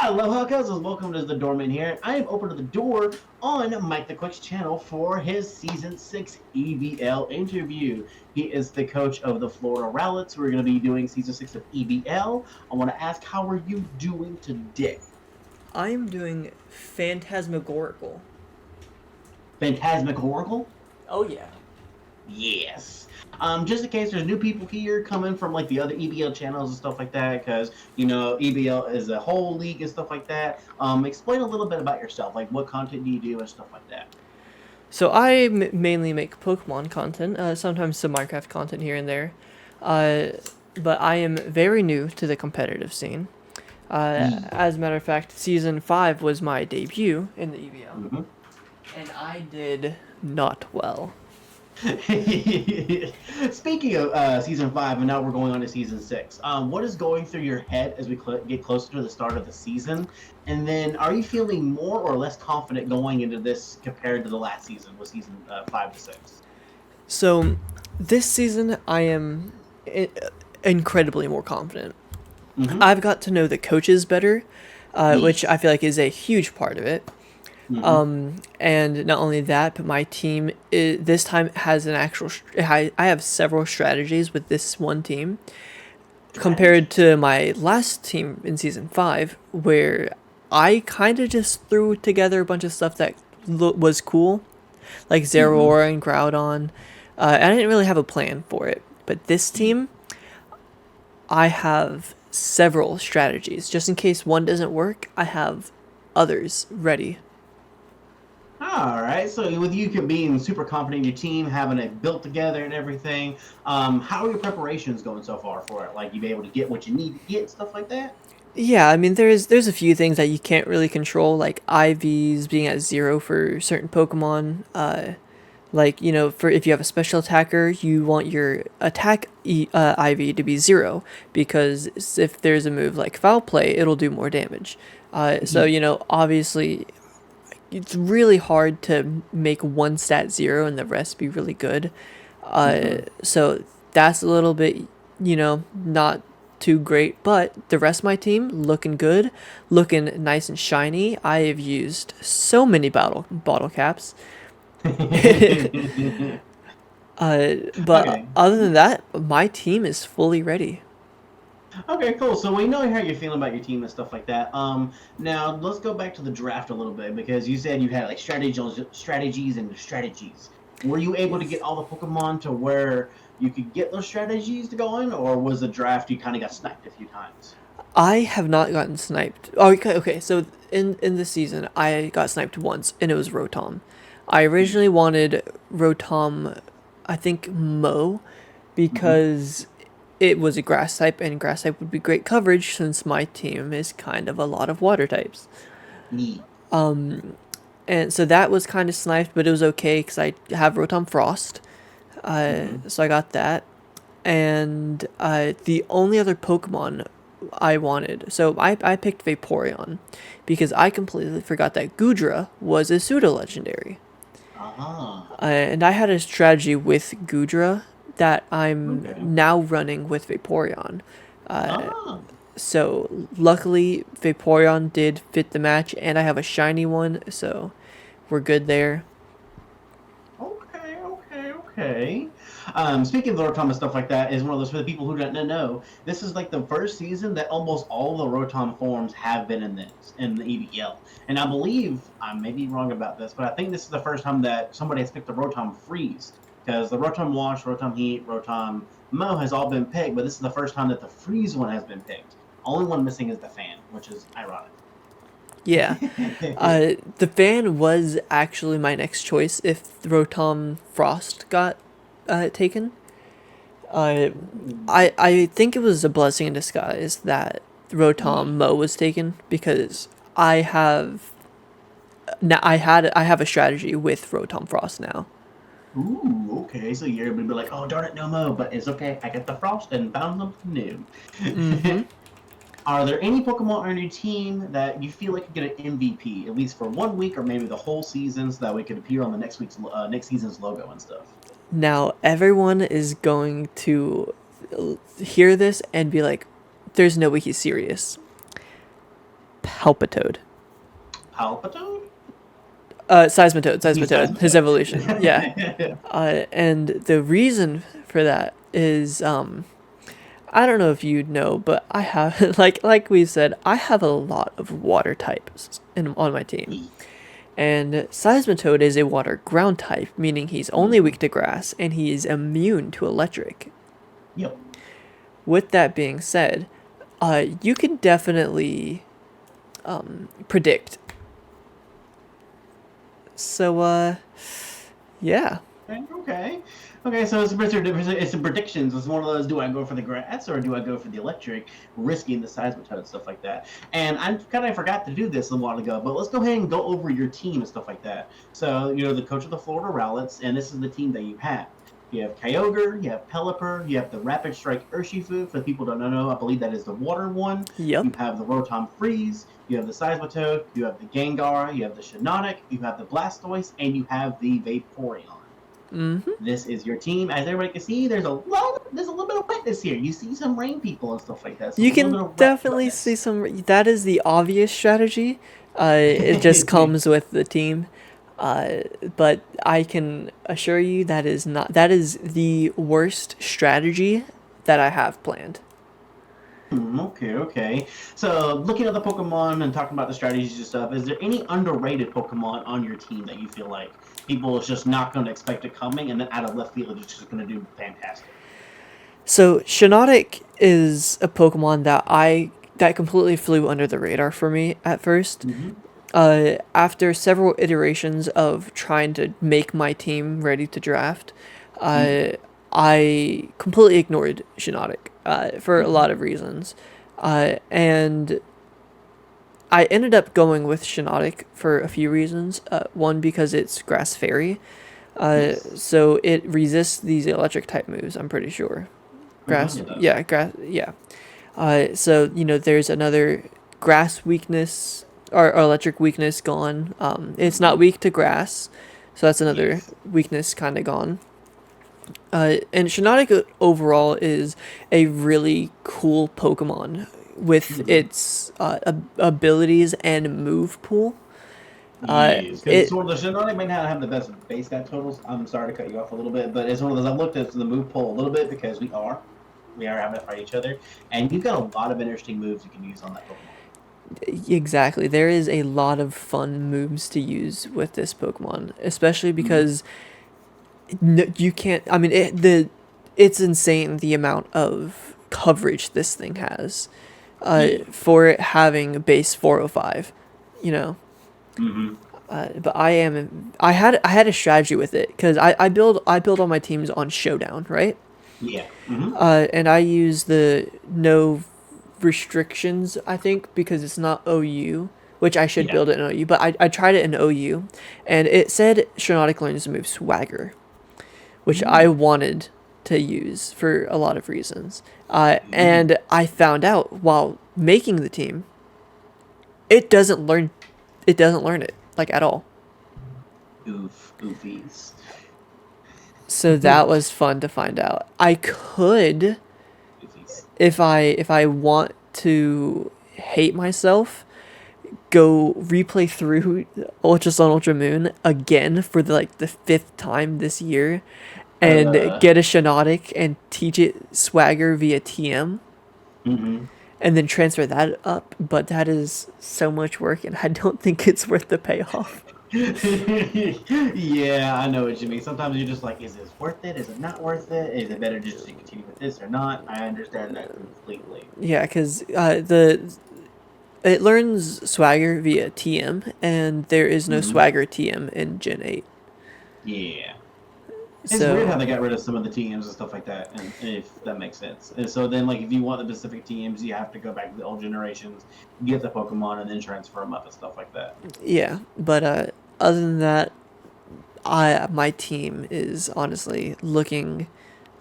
Aloha cousins, welcome to the Doorman here. I am opening the door on Mike the Quick's channel for his Season 6 EBL interview. He is the coach of the Florida Rowlets. We're going to be doing Season 6 of EBL. I want to ask, how are you doing today? I'm doing phantasmagorical. Phantasmagorical? Oh yeah. Yes. Just in case there's new people here coming from like the other EBL channels and stuff like that, because EBL is a whole league and stuff like that. Explain a little bit about yourself, like what content do you do and stuff like that. So mainly make Pokemon content, sometimes some Minecraft content here and there. Uh, but I am very new to the competitive scene. Yeah. As a matter of fact, Season 5 was my debut in the EBL, Mm-hmm. and I did not well. Speaking of season 5, and now we're going on to season 6. What is going through your head as we get closer to the start of the season? And then, are you feeling more or less confident going into this compared to the last season, with season 5 to 6? So, this season I am incredibly more confident. Mm-hmm. I've got to know the coaches better, which I Yes. feel like is a huge part of it. Mm-hmm. And not only that, but my team this time has an actual. I have several strategies with this one team compared Strategies. to my last team in season 5, where I kind of just threw together a bunch of stuff that was cool, like Mm-hmm. Zeraora and Groudon. I didn't really have a plan for it, but this team, I have several strategies just in case one doesn't work. I have others ready. All right. So with you being super confident in your team, having it built together and everything, how are your preparations going so far for it? Like you be able to get what you need to get, stuff like that. Yeah, I mean there's a few things that you can't really control, like IVs being at zero for certain Pokemon. Like for if you have a special attacker, you want your IV to be zero because if there's a move like Foul Play, it'll do more damage. So Yeah. obviously it's really hard to make one stat zero and the rest be really good. Mm-hmm. So that's a little bit, not too great. But the rest of my team looking good, looking nice and shiny. I have used so many bottle caps. But Okay. other than that, my team is fully ready. Okay, cool. So we know how you're feeling about your team and stuff like that. Now let's go back to the draft a little bit because you said you had like strategies and strategies. Were you able to get Yes. all the Pokemon to where you could get those strategies to go in, or was the draft you kind of got sniped a few times? I have not gotten sniped. Oh, okay. So in this season, I got sniped once, and it was Rotom. I originally wanted Rotom, I think Mo, Mm-hmm. because it was a grass type, and grass type would be great coverage since my team is kind of a lot of water types. Yeah. And so that was kind of sniped, but it was okay because I have Rotom Frost. Mm-hmm. So I got that. And the only other Pokemon I wanted, so I picked Vaporeon because I completely forgot that Goodra was a pseudo legendary. Uh-huh. And I had a strategy with Goodra that I'm Okay. now running with Vaporeon. Ah. So luckily, Vaporeon did fit the match, and I have a shiny one, so we're good there. Okay. Speaking of Rotom and stuff like that, is one of those for the people who don't know. This is like the first season that almost all the Rotom forms have been in the EVL, and I believe I may be wrong about this, but I think this is the first time that somebody has picked the Rotom Freeze because the Rotom Wash, Rotom Heat, Rotom Mo has all been picked, but this is the first time that the Freeze one has been picked. Only one missing is the Fan, which is ironic. Yeah. The fan was actually my next choice if Rotom Frost got taken. Uh, I think it was a blessing in disguise that Yeah. Rotom Mo was taken because I have now I have a strategy with Rotom Frost now. Ooh, okay. So you're able to be like, oh, darn it, no mo, but it's okay. I got the frost and found something new. Mm-hmm. Are there any Pokemon on your team that you feel like could get an MVP, at least for 1 week or maybe the whole season, so that we could appear on the next season's logo and stuff? Now everyone is going to hear this and be like, "There's no way he's serious." Palpitoad. Palpitoad? He's Seismitoad, his evolution. Yeah. Seismitoad. And the reason for that is, I don't know if you know, but I have, like we said, I have a lot of water types on my team. And Seismitoad is a water ground type, meaning he's only weak to grass and he is immune to electric. Yep. With that being said, you can definitely predict. So, yeah. Okay. Okay, so it's some predictions. It's one of those, do I go for the grass or do I go for the electric, risking the seismitoad and stuff like that. And I kind of forgot to do this a while ago, but let's go ahead and go over your team and stuff like that. So, you're the coach of the Florida Rowlets, and this is the team that you have. You have Kyogre, you have Pelipper, you have the Rapid Strike Urshifu. For the people who don't know, I believe that is the water one. You Yep. have the Rotom Freeze, you have the Seismitoad, you have the Gengar, you have the Shiinotic, you have the Blastoise, and you have the Vaporeon. Mm-hmm. This is your team. As everybody can see, there's a little bit of wetness here. You see some rain people and stuff like that. So You a little bit can of definitely wetness. see some. That is the obvious strategy. It just comes with the team. But I can assure you that is not. That is the worst strategy that I have planned. Okay. So, looking at the Pokemon and talking about the strategies and stuff, is there any underrated Pokemon on your team that you feel like people is just not going to expect it coming, and then out of left field, it's just going to do fantastic? So Shiinotic is a Pokemon that completely flew under the radar for me at first. Mm-hmm. After several iterations of trying to make my team ready to draft, uh, I completely ignored Shiinotic for a lot of reasons. And I ended up going with Shiinotic for a few reasons. One, because it's Grass Fairy, Yes. so it resists these electric type moves, I'm pretty sure. Mm-hmm, Grass, it does. yeah, grass, yeah. So there's another grass weakness or electric weakness gone. It's not weak to grass, so that's another Yes. weakness kind of gone. And Shiinotic overall is a really cool Pokemon with Mm-hmm. its abilities and move pool. Yes, because It sort of the Shiinotic may not have the best base stat totals. I'm sorry to cut you off a little bit, but it's one of those. I looked at the move pool a little bit because we are having to fight each other, and you've got a lot of interesting moves you can use on that Pokemon. Exactly. There is a lot of fun moves to use with this Pokemon, especially Mm-hmm. because you can't. I mean, it's insane the amount of coverage this thing has. Yeah. For it having a base 405, you know. Mm-hmm. But I had a strategy with it because I build all my teams on Showdown, right? Yeah. Mm-hmm. And I use the no restrictions, I think, because it's not OU, which I should Yeah. build it in OU, but I tried it in OU, and it said Shiinotic learns the move Swagger, which I Mm-hmm. wanted to use for a lot of reasons. Mm-hmm. And I found out while making the team, it doesn't learn, it doesn't learn it like at all. Goofies. So that was fun to find out. I could, Goofies. if I want to hate myself, go replay through Ultra Sun Ultra Moon again for the fifth time this year and Uh. get a Shiinotic and teach it Swagger via TM Mm-hmm. and then transfer that up, but that is so much work and I don't think it's worth the payoff. Yeah, I know what you mean. Sometimes you're just like, is this worth it? Is it not worth it? Is it better just to continue with this or not? I understand that completely. Yeah, because the it learns Swagger via TM, and there is no Hmm. Swagger TM in Gen 8. Yeah. It's weird how So, they got rid of some of the TMs and stuff like that, and if that makes sense. And so then, like, if you want the specific TMs, you have to go back to the old generations, get the Pokemon, and then transfer them up and stuff like that. yeah. But other than that, my team is honestly looking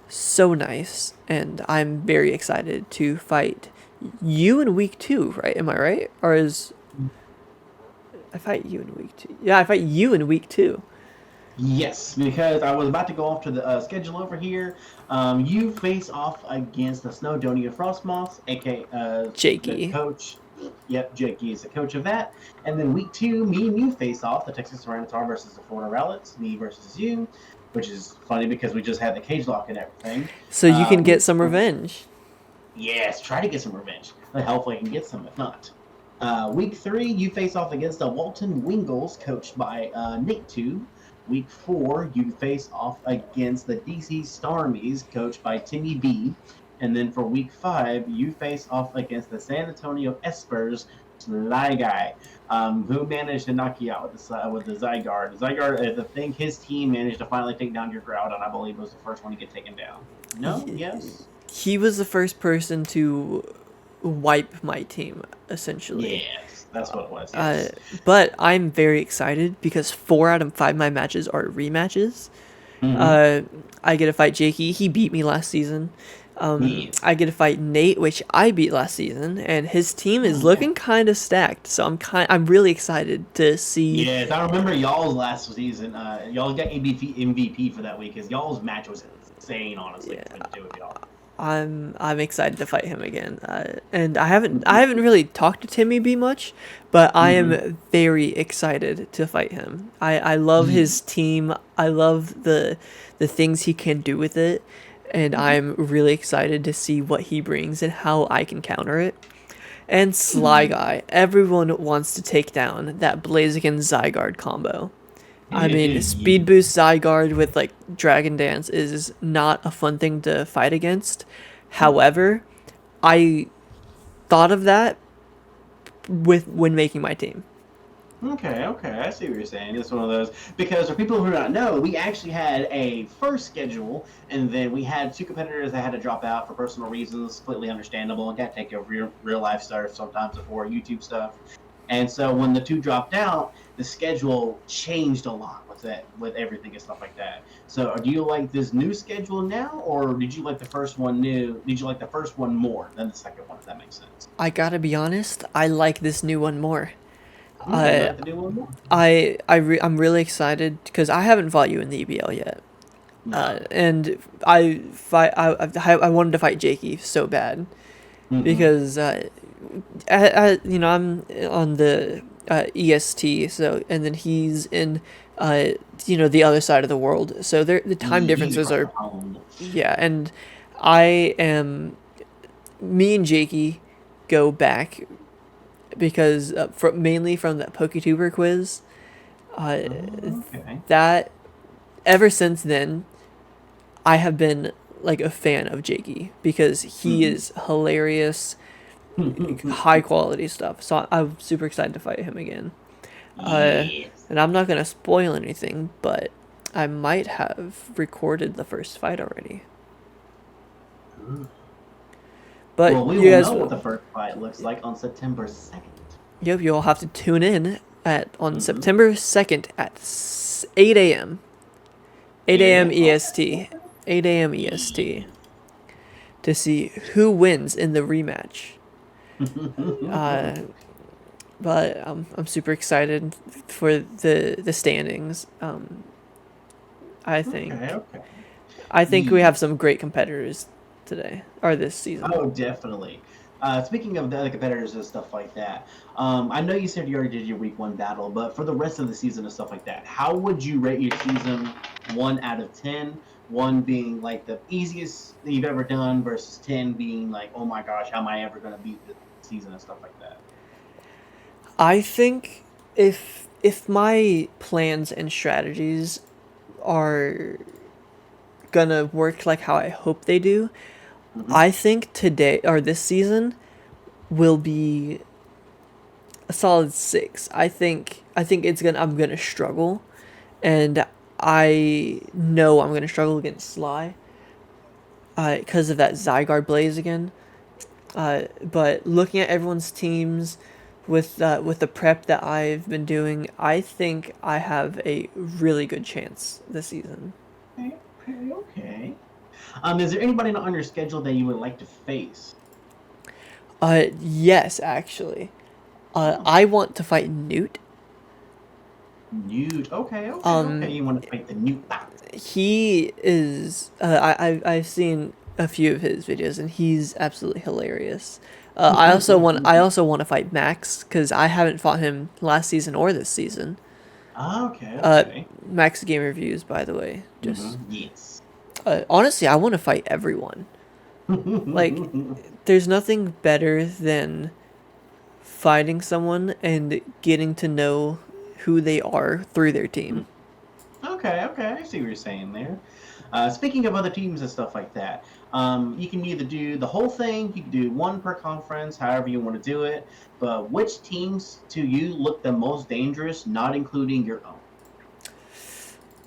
so nice, and I'm very excited to fight you in week 2, right? Am I right? Or is I fight you in week 2? Yeah, I fight you in week 2. Yes, because I was about to go off to the schedule over here. You face off against the Snowdonia Frostmoss, aka the Jakey. coach. Yep, Jakey is the coach of that. And then week 2, me and you face off the Texas Tyranitar versus the Florida Relics, me versus you, which is funny because we just had the cage lock and everything. So you can get Week some revenge. Yes, try to get some revenge. Hopefully I can get some, if not. Week 3, you face off against the Walton Wingles, coached by Nick Tube. Week 4, you face off against the DC Starmies, coached by Timmy B. And then for week 5, you face off against the San Antonio Espers, Sly Guy, who managed to knock you out with the Zygarde. Zygarde, I think his team managed to finally take down your Groudon. I believe it was the first one to get taken down. No? Yes? He was the first person to wipe my team, essentially. Yes, that's what it was. Uh, Yes. but I'm very excited because 4 out of 5 of my matches are rematches. Mm-hmm. Uh, I get to fight Jakey. He beat me last season. Yes. I get to fight Nate, which I beat last season, and his team is Oh, yeah. looking kind of stacked. So I'm really excited to see. Yes, I remember y'all's last season. Y'all got MVP for that week because y'all's match was insane, honestly, Yeah, between the two of y'all. I'm excited to fight him again. And I haven't really talked to Timmy B much, but I Mm-hmm. am very excited to fight him. I love Yeah. his team. I love the things he can do with it, and Mm-hmm. I'm really excited to see what he brings and how I can counter it. And Sly Mm-hmm. Guy, everyone wants to take down that Blaziken Zygarde combo. I mean, Yeah. Speed Boost Zygarde with like Dragon Dance is not a fun thing to fight against. No. However, I thought of that with when making my team. Okay, okay, I see what you're saying. It's one of those because for people who don't know, we actually had a first schedule, and then we had 2 competitors that had to drop out for personal reasons, completely understandable, and got to take over real life stuff sometimes before YouTube stuff. And so when the two dropped out, the schedule changed a lot with that, with everything and stuff like that. So, do you like this new schedule now, or did you like the first one new? Did you like the first one more than the second one? If that makes sense. I gotta be honest, I like this new one more. Okay, you I like the new one more? I'm really excited because I haven't fought you in the EBL yet. No. And I wanted to fight Jakey so bad Mm-hmm. because I'm on the EST, so and then he's in uh, the other side of the world, so the time He's differences across the are, pond. yeah, and I am me and Jakey go back because mainly from that PokeTuber quiz. Uh, Oh, okay. that ever since then, I have been like a fan of Jakey because he Mm-hmm. is hilarious, high quality stuff. So I'm super excited to fight him again. Uh, Yes. and I'm not gonna spoil anything, but I might have recorded the first fight already. But Well, we you will guys, know what the first fight looks like on September 2nd. yep, you'll have to tune in at on Mm-hmm. September 2nd at 8 a.m. 8 8 a.m. a.m. Okay. EST. 8 a.m. EST Yeah. to see who wins in the rematch. Uh, but I'm super excited for the standings. I Okay, think okay. I think we Yeah. have some great competitors today or this season. Oh, definitely. Speaking of the other competitors and stuff like that, I know you said you already did your week 1 battle, but for the rest of the season and stuff like that, how would you rate your season 1 out of 10? 1 being like the easiest that you've ever done versus 10 being like, oh my gosh, how am I ever going to beat this season and stuff like that? I think if my plans and strategies are gonna work like how I hope they do, Mm-hmm. I think today or this season will be a solid 6. I think I'm gonna struggle, and I know I'm gonna struggle against Sly, because of that Zygarde Blaze again. But looking at everyone's teams with the prep that I've been doing, I think I have a really good chance this season. Okay, okay, okay. Is there anybody on your schedule that you would like to face? Yes, actually. Oh, I want to fight Newt. Newt. Okay, okay, okay. Um, You want to fight the Newt? he is. I've seen a few of his videos, and he's absolutely hilarious. I also want to fight Max because I haven't fought him last season or this season. Okay, Uh, okay. Max Game Reviews, by the way. Just Yes. honestly, I want to fight everyone. Like, there's nothing better than fighting someone and getting to know who they are through their team. Okay, okay, I see what you're saying there. Speaking of other teams and stuff like that, you can either do the whole thing, you can do one per conference, however you want to do it. But which teams to you look the most dangerous, not including your own?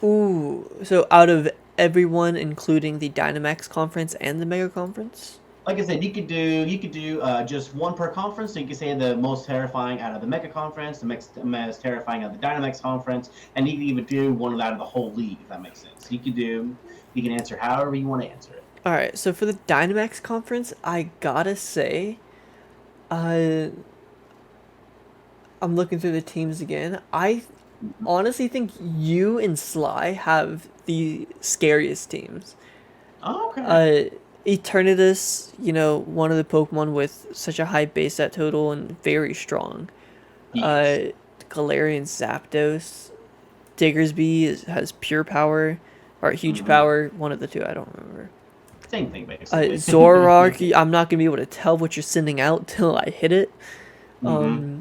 Ooh, so out of everyone, including the Dynamax conference and the Mega conference. Like I said, you could do just one per conference. So you could say the most terrifying out of the Mega Conference, the most terrifying out of the Dynamax Conference, and you can even do one out of the whole league, if that makes sense. You can answer however you want to answer it. All right, so for the Dynamax conference, I gotta say, uh, I'm looking through the teams again. I Mhm. honestly think you and Sly have the scariest teams. Oh, okay. Uh, Eternatus, you know, one of the Pokemon with such a high base set total and very strong. Yes. Uh, Galarian Zapdos. Diggersby has pure power or huge Hmm. power. One of the two, I don't remember. Same thing, basically. Zoroark, I'm not gonna be able to tell what you're sending out till I hit it. Hmm.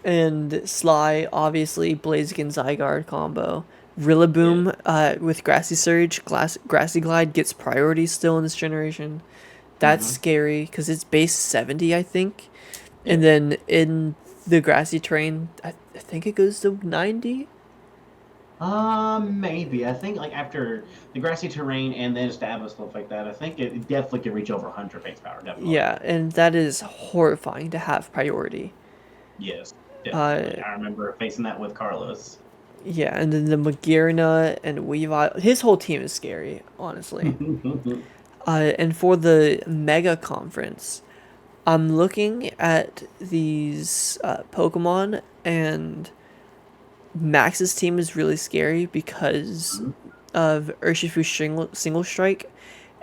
And Sly, obviously, Blaziken Zygarde combo. Yeah. Rillaboom with Grassy Surge, Grassy Glide gets priority still in this generation. That's Hmm. scary because it's base 70, I think. And Yeah. then in the grassy terrain, I think it goes to 90. Maybe. I think like after the grassy terrain and then established stuff like that, I think it definitely could reach over 100 base power. Definitely. Yeah, and that is horrifying to have priority. Yes, Uh, definitely. I remember facing that with Carlos. yeah, and then the Magearna and Weavile, his whole team is scary, honestly. And for the Mega Conference, I'm looking at these Pokemon, and Max's team is really scary because of Urshifu single Strike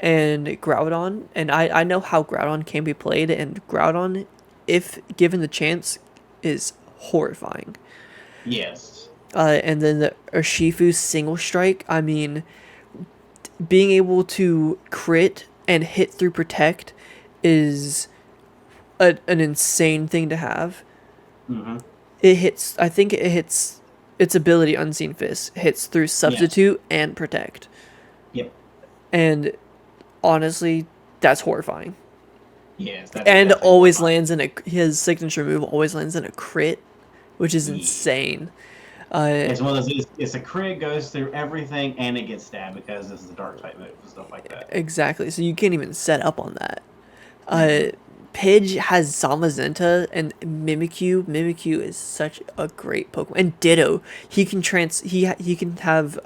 and Groudon. And I know how Groudon can be played, and Groudon, if given the chance, is horrifying. Yes. And then the Urshifu single strike, I mean, being able to crit and hit through protect is an insane thing to have. Hmm. It hits, I think it hits its ability Unseen Fist, hits through Yes. substitute and protect. Yep. And honestly, that's horrifying. Yes, that's And definitely always horrifying. lands in a, his signature move always lands in a crit, which is Yeah. insane. Uh, It's one of those. It's a crit goes through everything and it gets stabbed because this is a dark type move and stuff like that. exactly. So you can't even set up on that. Hmm. Uh, Pidge has Zamazenta and Mimikyu. Mimikyu is such a great Pokemon. And Ditto, he can have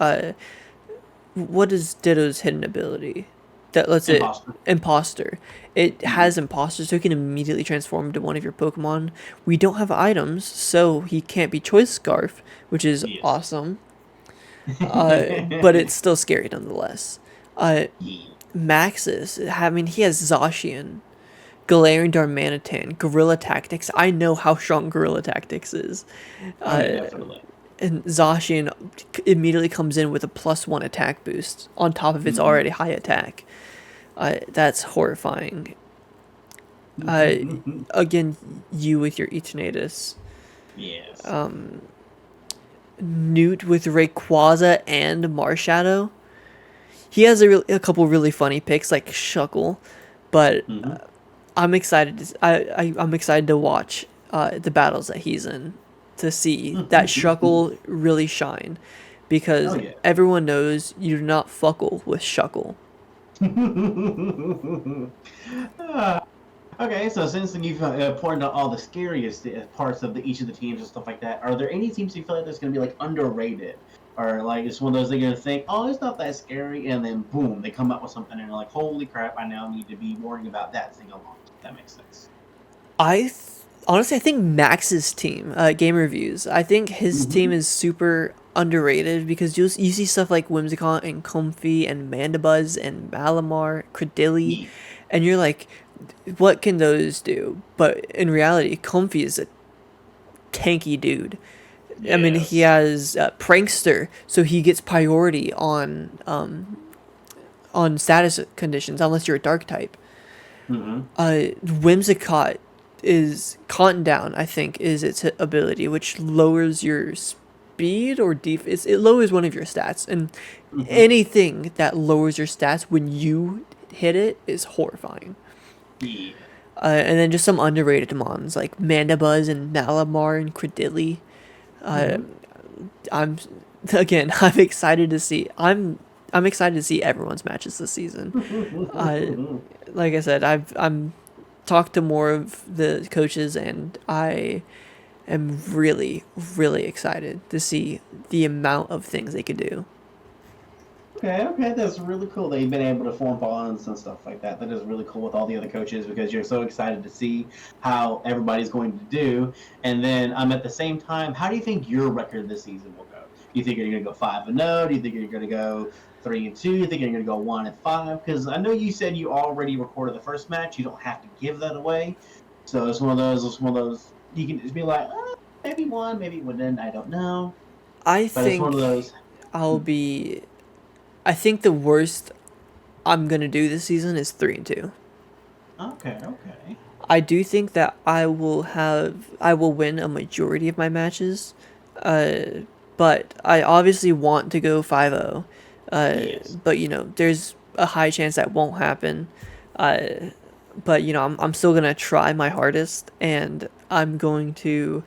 what is Ditto's hidden ability? That lets it Imposter. imposter. It Hmm. has imposter, so it can immediately transform into one of your Pokemon. We don't have items, so he can't be Choice Scarf, which is Yes. awesome. But it's still scary nonetheless. Uh, Yeah. Maxis, I mean, he has Zacian, Galarian Darmanitan, Gorilla Tactics. I know how strong Gorilla Tactics is. Oh yeah, Uh, definitely. and Zacian immediately comes in with a +1 attack boost on top of its Hmm. already high attack. That's horrifying. Uh, Again, you with your Eternatus. Yes. Newt with Rayquaza and Marshadow. He has a couple really funny picks like Shuckle, but Hmm. I'm excited. I'm excited to watch the battles that he's in to see that Shuckle really shine, Oh because yeah. everyone knows you do not fuckle with Shuckle. Ah, okay, so since you've pointed out all the scariest parts of each of the teams and stuff like that, are there any teams you feel like that's going to be like underrated, or like it's one of those they're going to think, oh, it's not that scary, and then boom, they come up with something and they're like, holy crap, I now need to be worrying about that thing alone. If that makes sense. Honestly, I think Max's team, game reviews. I think his team Mm-hmm. is super underrated because you see stuff like Whimsicott and Comfy and Mandibuzz and Malamar, Credilly, Yeah. and you're like, what can those do? But in reality, Comfy is a tanky dude. I mean, he Yes. has Prankster, so he gets priority on status conditions unless you're a dark type. Mm-hmm. Whimsicott is Cotton Down, I think, is its ability, which lowers your speed or it lowers one of your stats, and Mm-hmm. anything that lowers your stats when you hit it is horrifying. Yeah. And then just some underrated mons like Mandibuzz and Malamar and Credilli. Uh, Mm-hmm. I'm again, I'm excited to see. I'm excited to see everyone's matches this season. Uh, like I said, I'm talked to more of the coaches, and I am really, really excited to see the amount of things they could do. Okay, okay, that's really cool that you've been able to form bonds and stuff like that. That is really cool with all the other coaches because you're so excited to see how everybody's going to do. And then at the same time, how do you think your record this season will go? Do you think you're going to go 5-0? Do you think you're going to go 3-2? Do you think you're going to go 1-5? Because I know you said you already recorded the first match. You don't have to give that away. So it's one of those. It's one of those. You can just be like, maybe one, maybe wouldn't. I don't know. I But it's one of think those. I'll be. I think the worst I'm gonna do this season is 3-2. Okay, okay. I do think that I will win a majority of my matches, uh, but I obviously want to go 5-0. Yes. But there's a high chance that won't happen. Uh, but I'm still gonna try my hardest, and I'm going to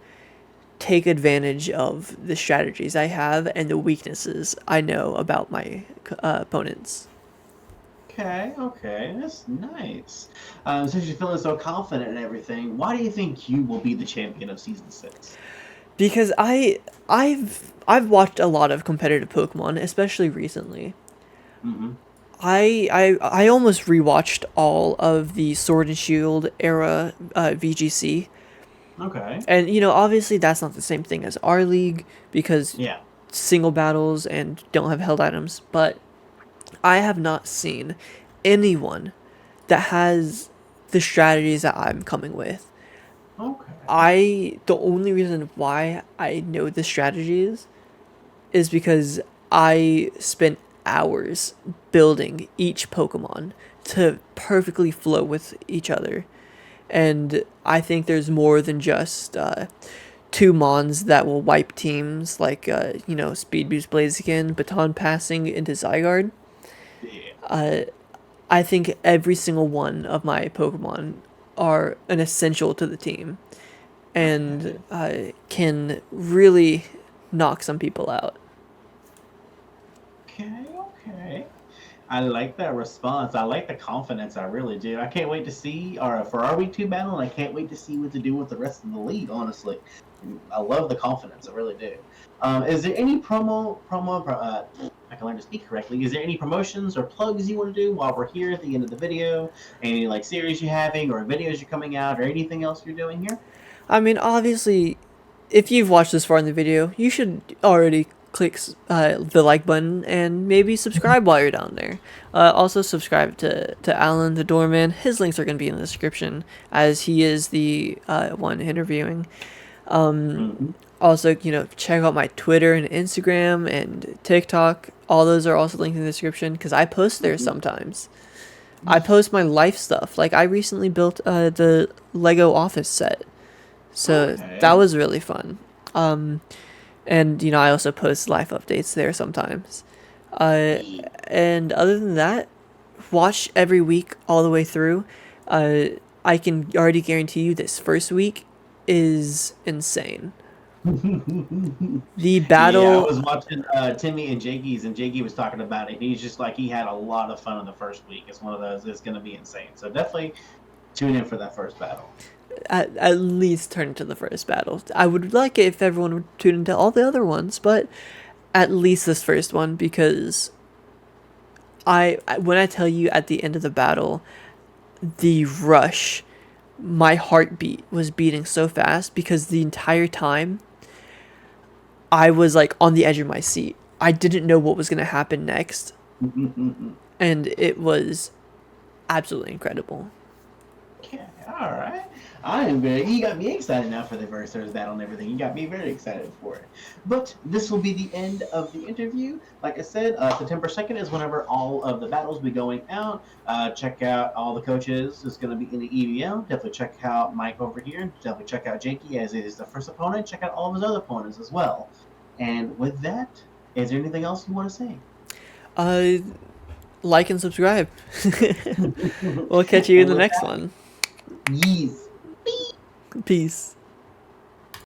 take advantage of the strategies I have and the weaknesses I know about my opponents. Okay, okay, that's nice. Since you're feeling so confident and everything, why do you think you will be the champion of season 6? Because I've watched a lot of competitive Pokemon, especially recently. Mm-hmm. I almost rewatched all of the Sword and Shield era VGC, Okay. and obviously that's not the same thing as our league because Yeah. single battles and don't have held items. But I have not seen anyone that has the strategies that I'm coming with. Okay. The only reason why I know the strategies is because I spent hours building each Pokemon to perfectly flow with each other. And I think there's more than just two Mons that will wipe teams like, Speed Boost Blaziken, Baton Passing into Zygarde. Yeah. Uh, I think every single one of my Pokemon are an essential to the team and Okay. can really knock some people out. Okay. Okay. I like that response. I like the confidence. I really do. I can't wait to see our for our week 2 battle, and I can't wait to see what to do with the rest of the league. Honestly, I love the confidence. I really do. Is there any promo? I can learn to speak correctly. Is there any promotions or plugs you want to do while we're here at the end of the video? Any like series you're having, or videos you're coming out, or anything else you're doing here? I mean, obviously, if you've watched this far in the video, you should already click the like button and maybe subscribe while you're down there. Also, subscribe to Alan the Doorman. His links are going to be in the description as he is the one interviewing. Mm-hmm. Also, check out my Twitter and Instagram and TikTok. All those are also linked in the description because I post there sometimes. I post my life stuff. Like I recently built the Lego office set, so that Okay. was really fun. And I also post life updates there sometimes. Uh, Yeah. and other than that, watch every week all the way through. Uh, I can already guarantee you this first week is insane. The Yeah, I battle, was watching Timmy and Jakey's, and Jakey was talking about it. He's just like he had a lot of fun in the first week. It's one of those. It's going to be insane. So definitely tune in for that first battle. at least turn into the first battle. I would like it if everyone would tune into all the other ones, but at least this first one because when I tell you at the end of the battle, the rush, my heartbeat was beating so fast because the entire time I was like on the edge of my seat. I didn't know what was going to happen next, and it was absolutely incredible. All right. I am very. You got me excited now for the Versus battle and everything. You got me very excited for it. But this will be the end of the interview. Like I said, September 2nd is whenever all of the battles will be going out. Check out all the coaches. It's going to be in the EBL. Definitely check out Mike over here. Definitely check out Jakey as it is the first opponent. Check out all of his other opponents as well. And with that, is there anything else you want to say? Uh, like and subscribe. We'll catch you in And the with next that, one. yeez. Peace.